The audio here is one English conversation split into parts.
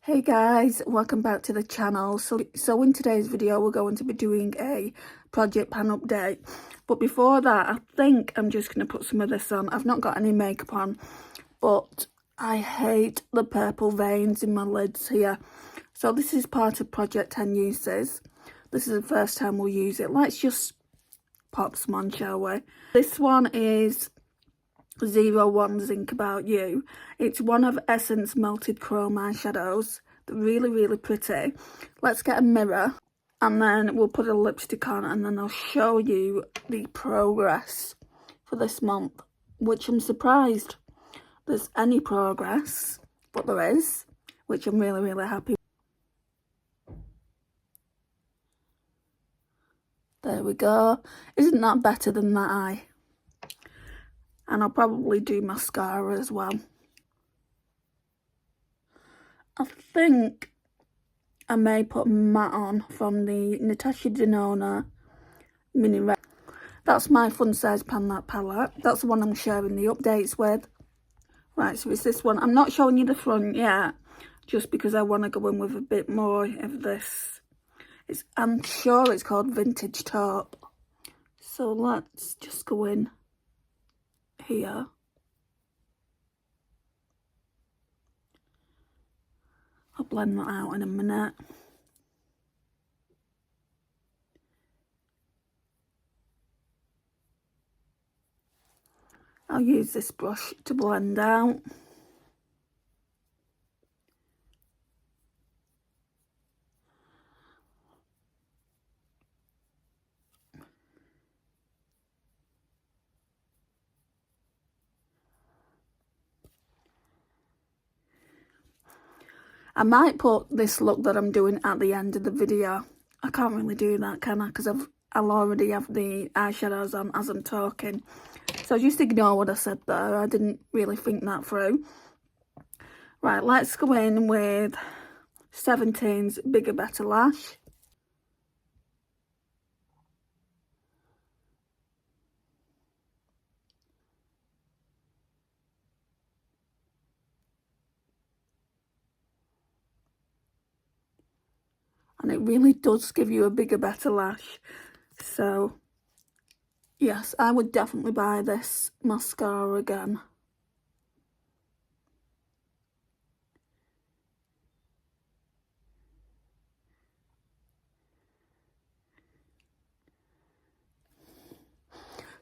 Hey guys, welcome back to the channel. So in today's video we're going to be doing a project pan update, but before that I think I'm just going to put some of this on. I've not got any makeup on, but I hate the purple veins in my lids here. So this is part of project 10 uses. This is the first time we'll use it. Let's just pop some on, shall we? This one is 01 Zinc About You. It's one of Essence Melted Chrome eyeshadows. They're really pretty. Let's get a mirror and then we'll put a lipstick on and then I'll show you the progress for this month, which I'm surprised there's any progress, but there is, which I'm really happy. There we go. Isn't that better than that eye? And I'll probably do mascara as well. I think I may put matte on from the Natasha Denona Mini Red. That's my fun size pan, that palette. That's the one I'm sharing the updates with. Right, so it's this one. I'm not showing you the front yet, just because I want to go in with a bit more of this. I'm sure it's called Vintage Taupe. So let's just go in here. I'll blend that out in a minute. I'll use this brush to blend out. I might put this look that I'm doing at the end of the video. I can't really do that, can I? Because I'll already have the eyeshadows on as I'm talking. So just ignore what I said there. I didn't really think that through. Right, let's go in with 17's Bigger Better Lash. And it really does give you a bigger, better lash. So, yes, I would definitely buy this mascara again.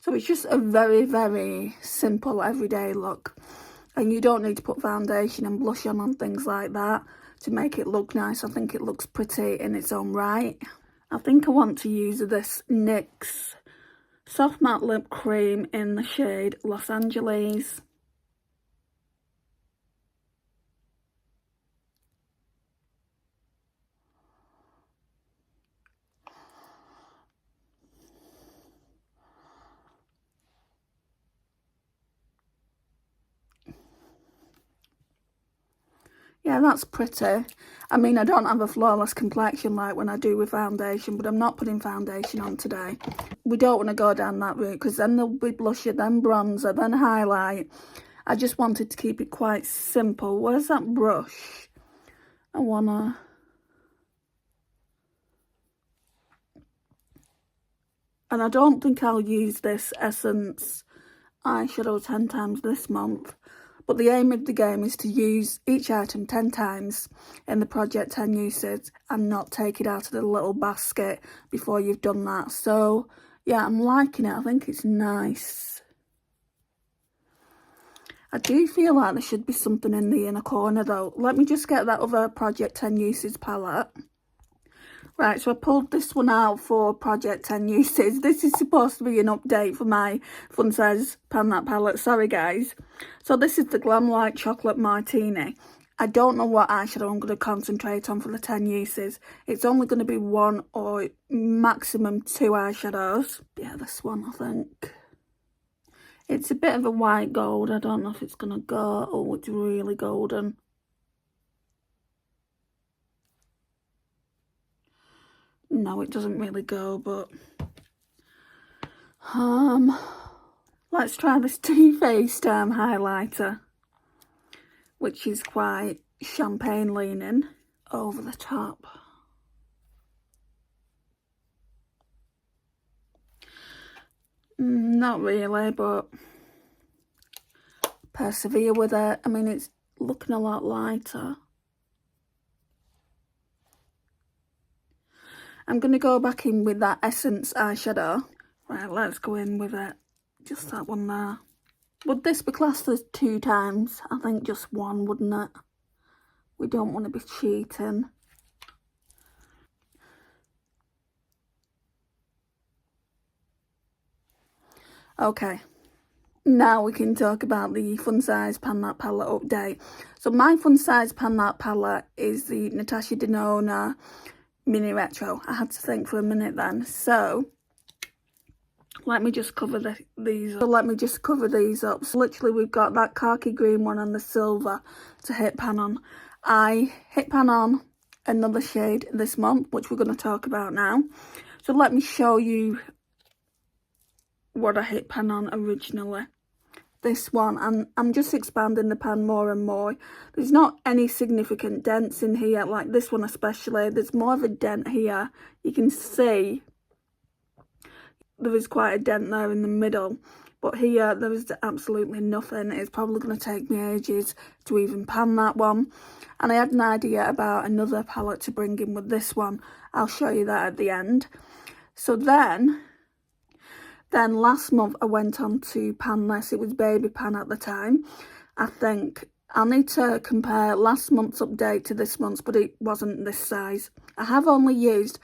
So it's just a very simple everyday look. And you don't need to put foundation and blush on and things like that to make it look nice. I think it looks pretty in its own right. I think I want to use this NYX Soft Matte Lip Cream in the shade Los Angeles. Yeah, that's pretty. I mean, I don't have a flawless complexion like when I do with foundation, but I'm not putting foundation on today. We don't want to go down that route because then there'll be blusher, then bronzer, then highlight. I just wanted to keep it quite simple. Where's that brush? I wanna... And I don't think I'll use this Essence eyeshadow 10 times this month. But the aim of the game is to use each item 10 times in the project 10 uses and not take it out of the little basket before you've done that. So, yeah, I'm liking it. I think it's nice. I do feel like there should be something in the inner corner though. Let me just get that other project 10 uses palette. Right, so I pulled this one out for project 10 uses. This is supposed to be an update for my fun size pan that palette. Sorry guys. So this is the Glam Light Chocolate Martini. I don't know what eyeshadow I'm going to concentrate on for the 10 uses. It's only going to be one or maximum two eyeshadows. Yeah, this one I think. It's a bit of a white gold. I don't know if it's going to go. Oh, it's really golden. No, it doesn't really go, but let's try this Too Faced highlighter, which is quite champagne leaning over the top. Not really, but persevere with it. I mean, it's looking a lot lighter. I'm going to go back in with that Essence eyeshadow. Right, let's go in with it. Just that one there. Would this be classed as 2 times? I think just 1, wouldn't it? We don't want to be cheating. Okay. Now we can talk about the Fun Size Pan That palette update. So my Fun Size Pan That palette is the Natasha Denona Mini Retro. I had to think for a minute then. So let me just cover these up. So literally we've got that khaki green one and the silver to hit pan on. I hit pan on another shade this month, which we're going to talk about now. So let me show you what I hit pan on originally. This one, and I'm just expanding the pan more and more. There's not any significant dents in here, like this one especially. There's more of a dent here. You can see there is quite a dent there in the middle, but here there is absolutely nothing. It's probably going to take me ages to even pan that one. And I had an idea about another palette to bring in with this one. I'll show you that at the end. So then last month I went on to pan this. It was baby pan at the time. I think I'll need to compare last month's update to this month's, but it wasn't this size. I've used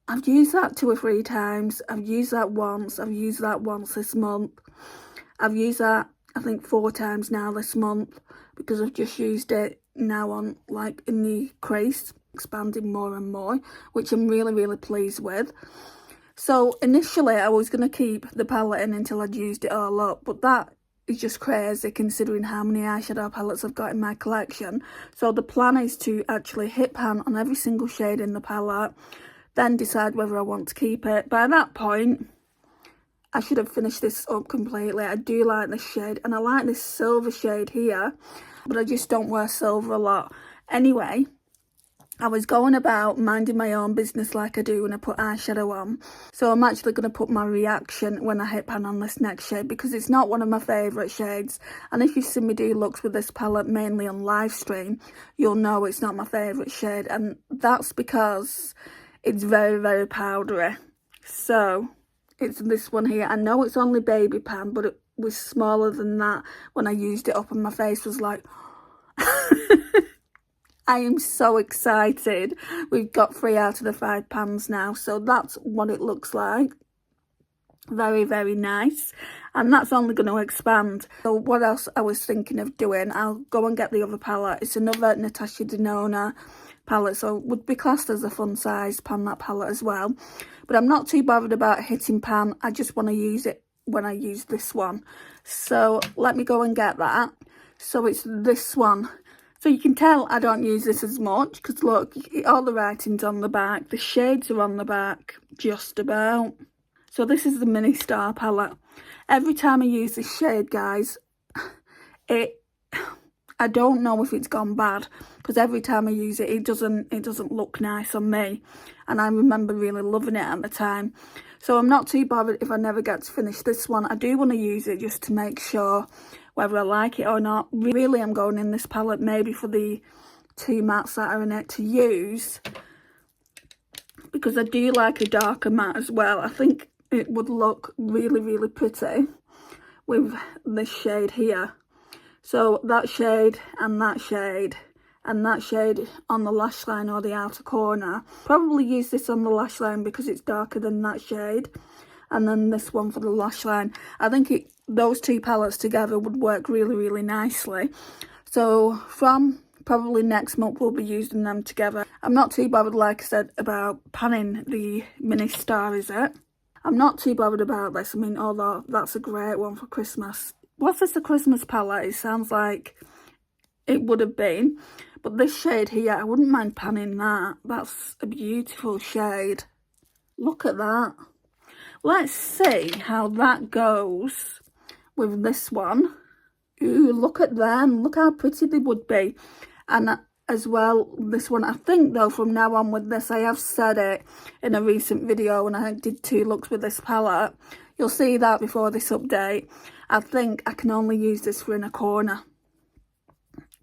that 2 or 3 times. I've used that once. I've used that once this month. I've used that I think 4 times now this month, because I've just used it now on like in the crease, expanding more and more, which I'm really, really pleased with. So initially I was going to keep the palette in until I'd used it all up, but that is just crazy considering how many eyeshadow palettes I've got in my collection. So the plan is to actually hit pan on every single shade in the palette, then decide whether I want to keep it. By that point, I should have finished this up completely. I do like this shade, and I like this silver shade here, but I just don't wear silver a lot. Anyway, I was going about minding my own business like I do when I put eyeshadow on. So I'm actually going to put my reaction when I hit pan on this next shade, because it's not one of my favourite shades. And if you see me do looks with this palette mainly on live stream, you'll know it's not my favourite shade. And that's because it's very, very powdery. So it's this one here. I know it's only baby pan, but it was smaller than that when I used it up, and my face was like... I am so excited. We've got 3 out of the 5 pans now, so that's what it looks like. Very, very nice. And that's only going to expand. So what else I was thinking of doing, I'll go and get the other palette. It's another Natasha Denona palette, so it would be classed as a Fun Size Pan That palette as well. But I'm not too bothered about hitting pan. I just want to use it when I use this one. So let me go and get that. So it's this one. So you can tell I don't use this as much, because look, all the writing's on the back. The shades are on the back, just about. So this is the Mini Star palette. Every time I use this shade, guys, I don't know if it's gone bad, because every time I use it, it doesn't look nice on me. And I remember really loving it at the time. So I'm not too bothered if I never get to finish this one. I do want to use it just to make sure whether I like it or not. Really, I'm going in this palette maybe for the 2 mattes that are in it to use, because I do like a darker matte as well. I think it would look really, really pretty with this shade here. So that shade and that shade and that shade on the lash line or the outer corner. Probably use this on the lash line because it's darker than that shade. And then this one for the lash line. I think those 2 palettes together would work really, really nicely. So from probably next month we'll be using them together. I'm not too bothered, like I said, about panning the Mini Star, is it? I'm not too bothered about this. I mean, although that's a great one for Christmas. Was this a Christmas palette? It sounds like it would have been. But this shade here, I wouldn't mind panning that. That's a beautiful shade. Look at that. Let's see how that goes with this one. Ooh, look at them. Look how pretty they would be. And as well, this one, I think though, from now on with this, I have said it in a recent video when I did 2 looks with this palette. You'll see that before this update. I think I can only use this for in a corner,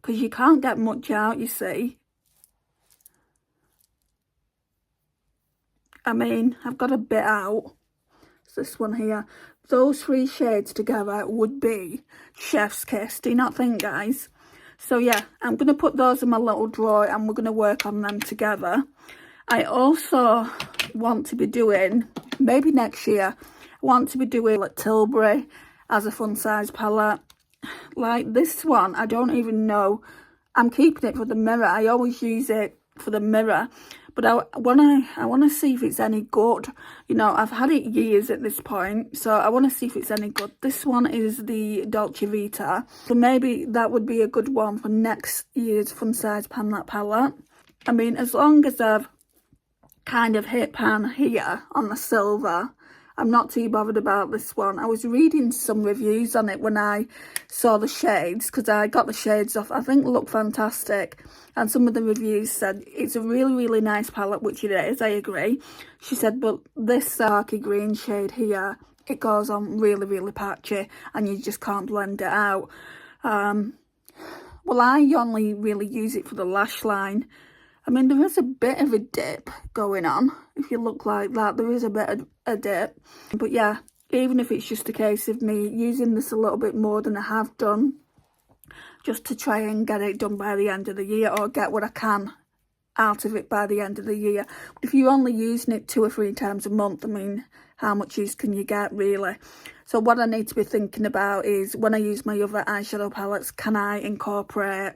because you can't get much out, you see. I mean, I've got a bit out. It's this one here. Those 3 shades together would be chef's kiss. Do you not think, guys? So yeah, I'm going to put those in my little drawer and we're going to work on them together. I also want to be doing, maybe next year, I want to be doing like Tilbury as a fun size palette. Like this one, I don't even know. I'm keeping it for the mirror. I always use it for the mirror. But I want to see if it's any good. You know, I've had it years at this point, so I want to see if it's any good. This one is the Dolce Vita, so maybe that would be a good one for next year's fun size palette. I mean, as long as I've kind of hit pan here on the silver, I'm not too bothered about this one. I was reading some reviews on it when I saw the shades, because I got the shades off. I think they look fantastic. And some of the reviews said it's a really, really nice palette, which it is. I agree. She said, but this darky green shade here, it goes on really, really patchy and you just can't blend it out. Well, I only really use it for the lash line. I mean, there is a bit of a dip going on. If you look like that, there is a bit of a dip. But yeah, even if it's just a case of me using this a little bit more than I have done, just to try and get it done by the end of the year, or get what I can out of it by the end of the year. But if you're only using it 2 or 3 times a month, I mean, how much use can you get, really? So what I need to be thinking about is, when I use my other eyeshadow palettes, can I incorporate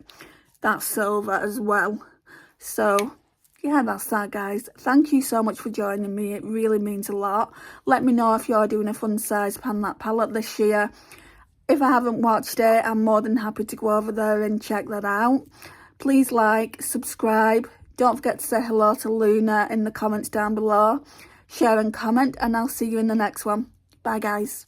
that silver as well? So yeah, that's that, guys. Thank you so much for joining me. It really means a lot. Let me know if you're doing a fun size palette this year. If I haven't watched it, I'm more than happy to go over there and check that out. Please like, subscribe. Don't forget to say hello to Luna in the comments down below. Share and comment, and I'll see you in the next one. Bye, guys.